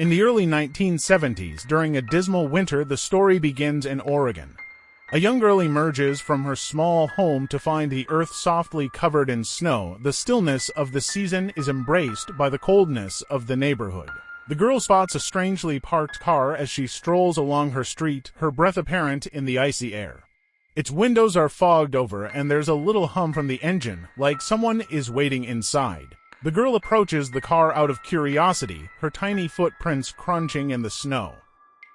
In the early 1970s, during a dismal winter, the story begins in Oregon. A young girl emerges from her small home to find the earth softly covered in snow. The stillness of the season is embraced by the coldness of the neighborhood. The girl spots a strangely parked car as she strolls along her street, her breath apparent in the icy air. Its windows are fogged over, and there's a little hum from the engine, like someone is waiting inside. The girl approaches the car out of curiosity, her tiny footprints crunching in the snow.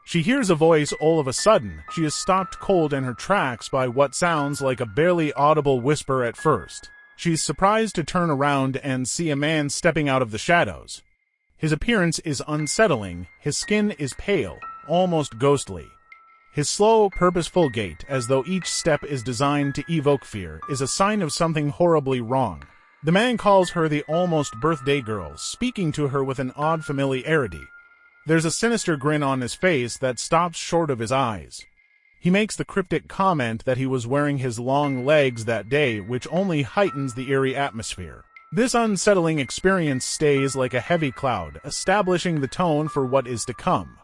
She hears a voice all of a sudden. She is stopped cold in her tracks by what sounds like a barely audible whisper at first. She's surprised to turn around and see a man stepping out of the shadows. His appearance is unsettling. His skin is pale, almost ghostly. His slow, purposeful gait, as though each step is designed to evoke fear, is a sign of something horribly wrong. The man calls her the almost birthday girl, speaking to her with an odd familiarity. There's a sinister grin on his face that stops short of his eyes. He makes the cryptic comment that he was wearing his long legs that day, which only heightens the eerie atmosphere. This unsettling experience stays like a heavy cloud, establishing the tone for what is to come.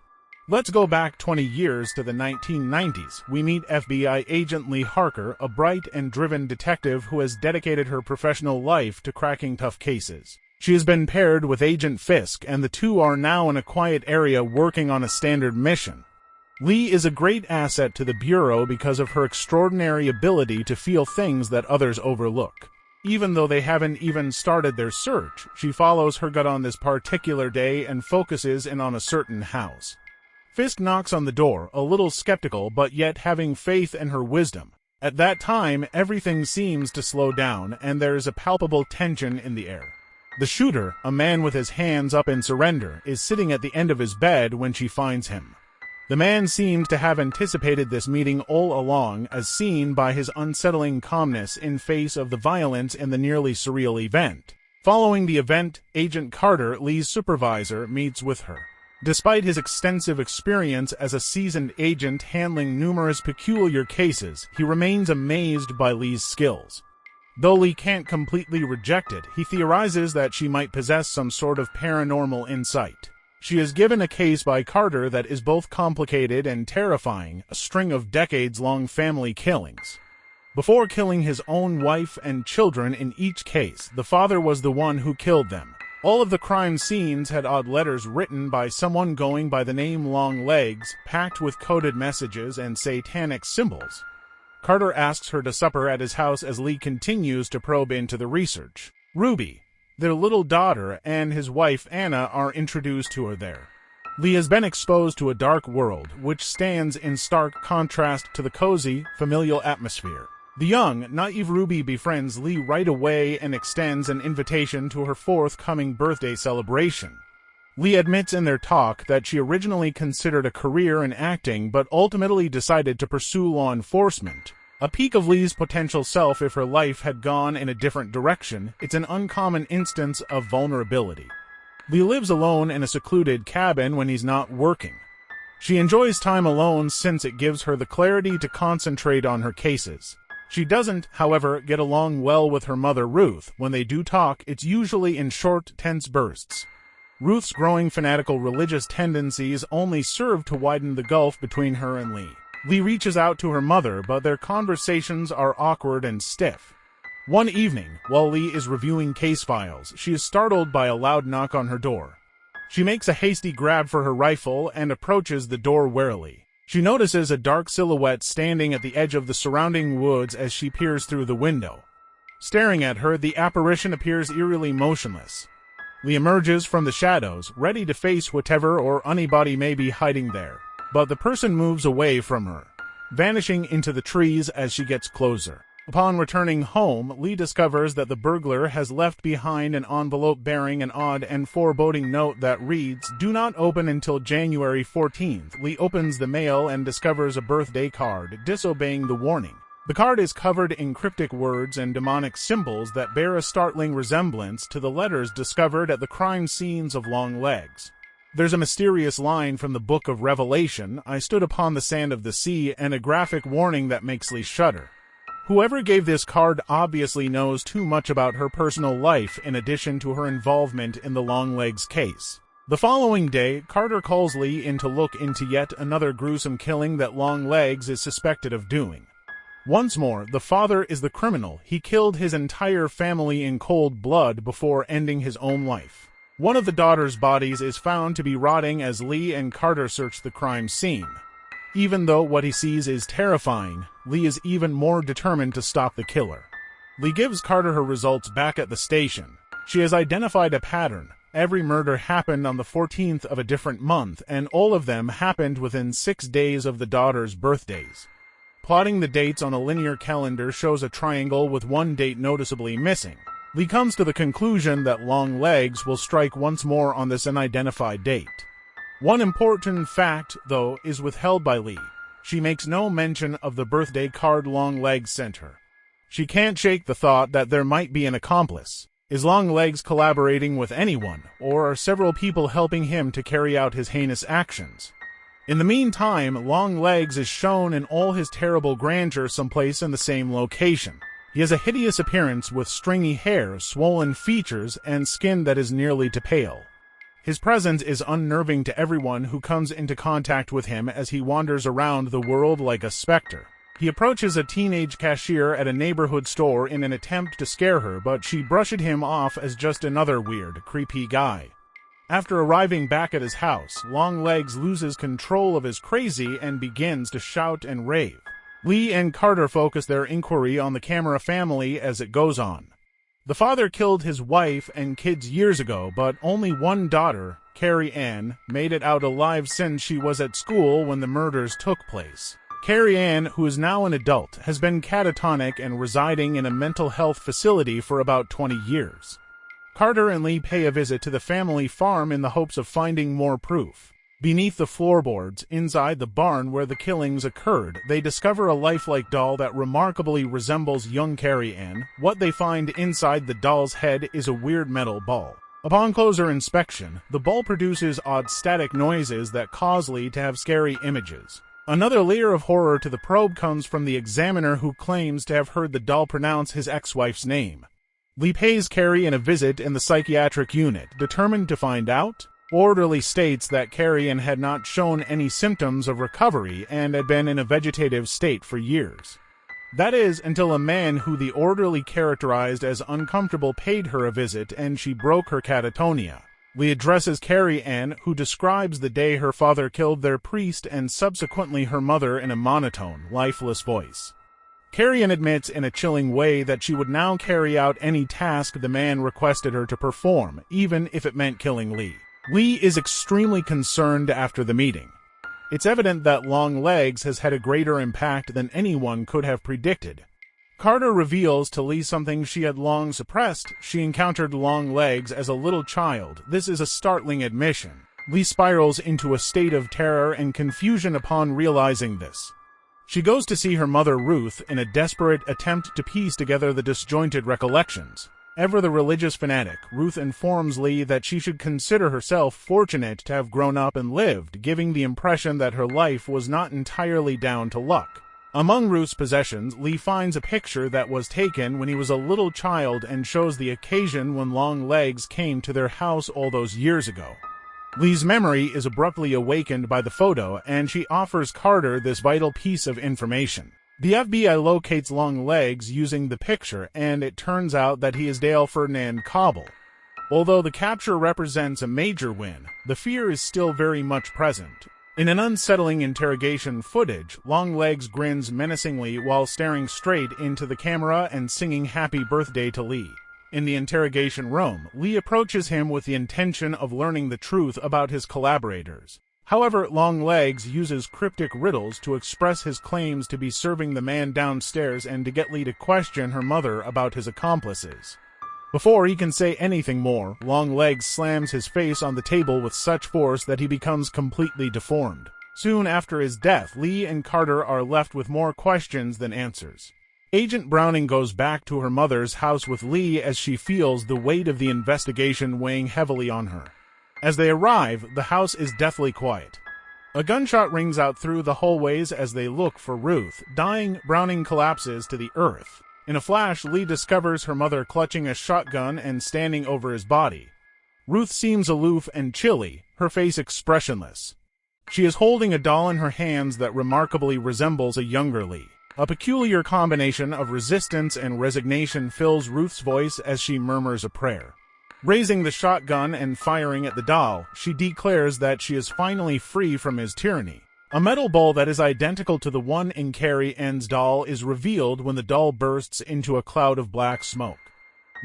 Let's go back 20 years to the 1990s. We meet FBI agent Lee Harker, a bright and driven detective who has dedicated her professional life to cracking tough cases. She has been paired with Agent Fisk, and the two are now in a quiet area working on a standard mission. Lee is a great asset to the Bureau because of her extraordinary ability to feel things that others overlook. Even though they haven't even started their search, she follows her gut on this particular day and focuses in on a certain house. Fisk knocks on the door, a little skeptical but yet having faith in her wisdom. At that time, everything seems to slow down, and there is a palpable tension in the air. The shooter, a man with his hands up in surrender, is sitting at the end of his bed when she finds him. The man seems to have anticipated this meeting all along, as seen by his unsettling calmness in face of the violence in the nearly surreal event. Following the event, Agent Carter, Lee's supervisor, meets with her. Despite his extensive experience as a seasoned agent handling numerous peculiar cases, he remains amazed by Lee's skills. Though Lee can't completely reject it, he theorizes that she might possess some sort of paranormal insight. She is given a case by Carter that is both complicated and terrifying, a string of decades-long family killings. Before killing his own wife and children in each case, the father was the one who killed them. All of the crime scenes had odd letters written by someone going by the name Longlegs, packed with coded messages and satanic symbols. Carter asks her to supper at his house as Lee continues to probe into the research. Ruby, their little daughter, and his wife Anna are introduced to her there. Lee has been exposed to a dark world, which stands in stark contrast to the cozy, familial atmosphere. The young, naive Ruby befriends Lee right away and extends an invitation to her forthcoming birthday celebration. Lee admits in their talk that she originally considered a career in acting but ultimately decided to pursue law enforcement. A peek of Lee's potential self if her life had gone in a different direction. It's an uncommon instance of vulnerability. Lee lives alone in a secluded cabin when he's not working. She enjoys time alone since it gives her the clarity to concentrate on her cases. She doesn't, however, get along well with her mother, Ruth. When they do talk, it's usually in short, tense bursts. Ruth's growing fanatical religious tendencies only serve to widen the gulf between her and Lee. Lee reaches out to her mother, but their conversations are awkward and stiff. One evening, while Lee is reviewing case files, she is startled by a loud knock on her door. She makes a hasty grab for her rifle and approaches the door warily. She notices a dark silhouette standing at the edge of the surrounding woods as she peers through the window. Staring at her, the apparition appears eerily motionless. Lee emerges from the shadows, ready to face whatever or anybody may be hiding there. But the person moves away from her, vanishing into the trees as she gets closer. Upon returning home, Lee discovers that the burglar has left behind an envelope bearing an odd and foreboding note that reads, "Do not open until January 14th. Lee opens the mail and discovers a birthday card, disobeying the warning. The card is covered in cryptic words and demonic symbols that bear a startling resemblance to the letters discovered at the crime scenes of Longlegs. There's a mysterious line from the Book of Revelation, "I stood upon the sand of the sea," and a graphic warning that makes Lee shudder. Whoever gave this card obviously knows too much about her personal life in addition to her involvement in the Longlegs case. The following day, Carter calls Lee in to look into yet another gruesome killing that Longlegs is suspected of doing. Once more, the father is the criminal. He killed his entire family in cold blood before ending his own life. One of the daughter's bodies is found to be rotting as Lee and Carter search the crime scene. Even though what he sees is terrifying, Lee is even more determined to stop the killer. Lee gives Carter her results back at the station. She has identified a pattern. Every murder happened on the 14th of a different month, and all of them happened within 6 days of the daughter's birthdays. Plotting the dates on a linear calendar shows a triangle with one date noticeably missing. Lee comes to the conclusion that Longlegs will strike once more on this unidentified date. One important fact, though, is withheld by Lee. She makes no mention of the birthday card Longlegs sent her. She can't shake the thought that there might be an accomplice. Is Longlegs collaborating with anyone, or are several people helping him to carry out his heinous actions? In the meantime, Longlegs is shown in all his terrible grandeur someplace in the same location. He has a hideous appearance with stringy hair, swollen features, and skin that is nearly to pale. His presence is unnerving to everyone who comes into contact with him as he wanders around the world like a specter. He approaches a teenage cashier at a neighborhood store in an attempt to scare her, but she brushes him off as just another weird, creepy guy. After arriving back at his house, Longlegs loses control of his crazy and begins to shout and rave. Lee and Carter focus their inquiry on the camera family as it goes on. The father killed his wife and kids years ago, but only one daughter, Carrie Ann, made it out alive since she was at school when the murders took place. Carrie Ann, who is now an adult, has been catatonic and residing in a mental health facility for about 20 years. Carter and Lee pay a visit to the family farm in the hopes of finding more proof. Beneath the floorboards, inside the barn where the killings occurred, they discover a lifelike doll that remarkably resembles young Carrie Ann. What they find inside the doll's head is a weird metal ball. Upon closer inspection, the ball produces odd static noises that cause Lee to have scary images. Another layer of horror to the probe comes from the examiner who claims to have heard the doll pronounce his ex-wife's name. Lee pays Carrie a visit in the psychiatric unit, determined to find out. Orderly states that Carrie Ann had not shown any symptoms of recovery and had been in a vegetative state for years. That is, until a man who the orderly characterized as uncomfortable paid her a visit and she broke her catatonia. Lee addresses Carrie Ann, who describes the day her father killed their priest and subsequently her mother in a monotone, lifeless voice. Carrie Ann admits in a chilling way that she would now carry out any task the man requested her to perform, even if it meant killing Lee. Lee is extremely concerned after the meeting. It's evident that Longlegs has had a greater impact than anyone could have predicted. Carter reveals to Lee something she had long suppressed. She encountered Longlegs as a little child. This is a startling admission. Lee spirals into a state of terror and confusion upon realizing this. She goes to see her mother Ruth in a desperate attempt to piece together the disjointed recollections. Ever the religious fanatic, Ruth informs Lee that she should consider herself fortunate to have grown up and lived, giving the impression that her life was not entirely down to luck. Among Ruth's possessions, Lee finds a picture that was taken when he was a little child and shows the occasion when Longlegs came to their house all those years ago. Lee's memory is abruptly awakened by the photo, and she offers Carter this vital piece of information. The FBI locates Longlegs using the picture, and it turns out that he is Dale Ferdinand Cobble. Although the capture represents a major win, the fear is still very much present. In an unsettling interrogation footage, Longlegs grins menacingly while staring straight into the camera and singing Happy Birthday to Lee. In the interrogation room, Lee approaches him with the intention of learning the truth about his collaborators. However, Longlegs uses cryptic riddles to express his claims to be serving the man downstairs and to get Lee to question her mother about his accomplices. Before he can say anything more, Longlegs slams his face on the table with such force that he becomes completely deformed. Soon after his death, Lee and Carter are left with more questions than answers. Agent Browning goes back to her mother's house with Lee as she feels the weight of the investigation weighing heavily on her. As they arrive, the house is deathly quiet. A gunshot rings out through the hallways as they look for Ruth. Dying, Browning collapses to the earth. In a flash, Lee discovers her mother clutching a shotgun and standing over his body. Ruth seems aloof and chilly, her face expressionless. She is holding a doll in her hands that remarkably resembles a younger Lee. A peculiar combination of resistance and resignation fills Ruth's voice as she murmurs a prayer. Raising the shotgun and firing at the doll, she declares that she is finally free from his tyranny. A metal ball that is identical to the one in Carrie Ann's doll is revealed when the doll bursts into a cloud of black smoke.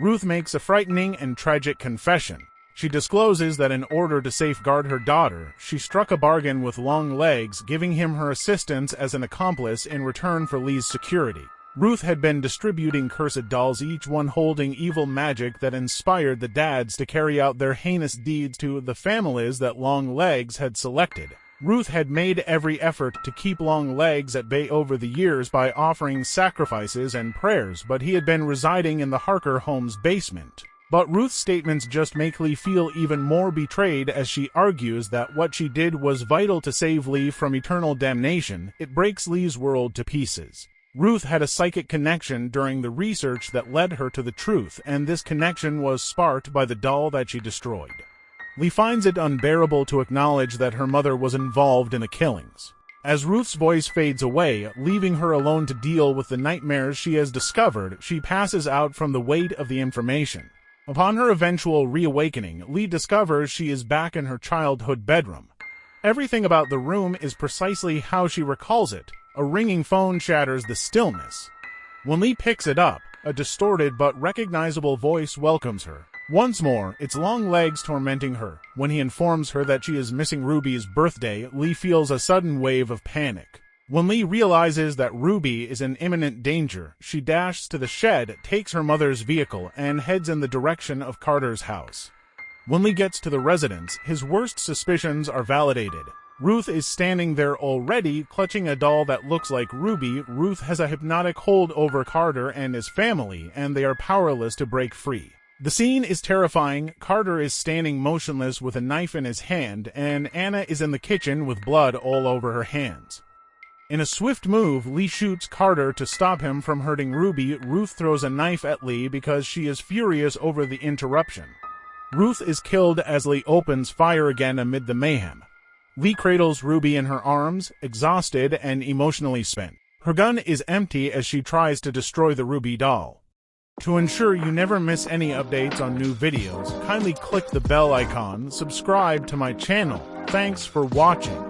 Ruth makes a frightening and tragic confession. She discloses that in order to safeguard her daughter, she struck a bargain with Longlegs, giving him her assistance as an accomplice in return for Lee's security. Ruth had been distributing cursed dolls, each one holding evil magic that inspired the dads to carry out their heinous deeds to the families that Longlegs had selected. Ruth had made every effort to keep Longlegs at bay over the years by offering sacrifices and prayers, but he had been residing in the Harker home's basement. But Ruth's statements just make Lee feel even more betrayed as she argues that what she did was vital to save Lee from eternal damnation. It breaks Lee's world to pieces. Ruth had a psychic connection during the research that led her to the truth, and this connection was sparked by the doll that she destroyed. Lee finds it unbearable to acknowledge that her mother was involved in the killings. As Ruth's voice fades away, leaving her alone to deal with the nightmares she has discovered, she passes out from the weight of the information. Upon her eventual reawakening, Lee discovers she is back in her childhood bedroom. Everything about the room is precisely how she recalls it. A ringing phone shatters the stillness. When Lee picks it up, a distorted but recognizable voice welcomes her. Once more, it's Longlegs tormenting her. When he informs her that she is missing Ruby's birthday, Lee feels a sudden wave of panic. When Lee realizes that Ruby is in imminent danger, she dashes to the shed, takes her mother's vehicle, and heads in the direction of Carter's house. When Lee gets to the residence, his worst suspicions are validated. Ruth is standing there already, clutching a doll that looks like Ruby. Ruth has a hypnotic hold over Carter and his family, and they are powerless to break free. The scene is terrifying. Carter is standing motionless with a knife in his hand, and Anna is in the kitchen with blood all over her hands. In a swift move, Lee shoots Carter to stop him from hurting Ruby. Ruth throws a knife at Lee because she is furious over the interruption. Ruth is killed as Lee opens fire again amid the mayhem. Lee cradles Ruby in her arms, exhausted and emotionally spent. Her gun is empty as she tries to destroy the Ruby doll. To ensure you never miss any updates on new videos, kindly click the bell icon, subscribe to my channel. Thanks for watching.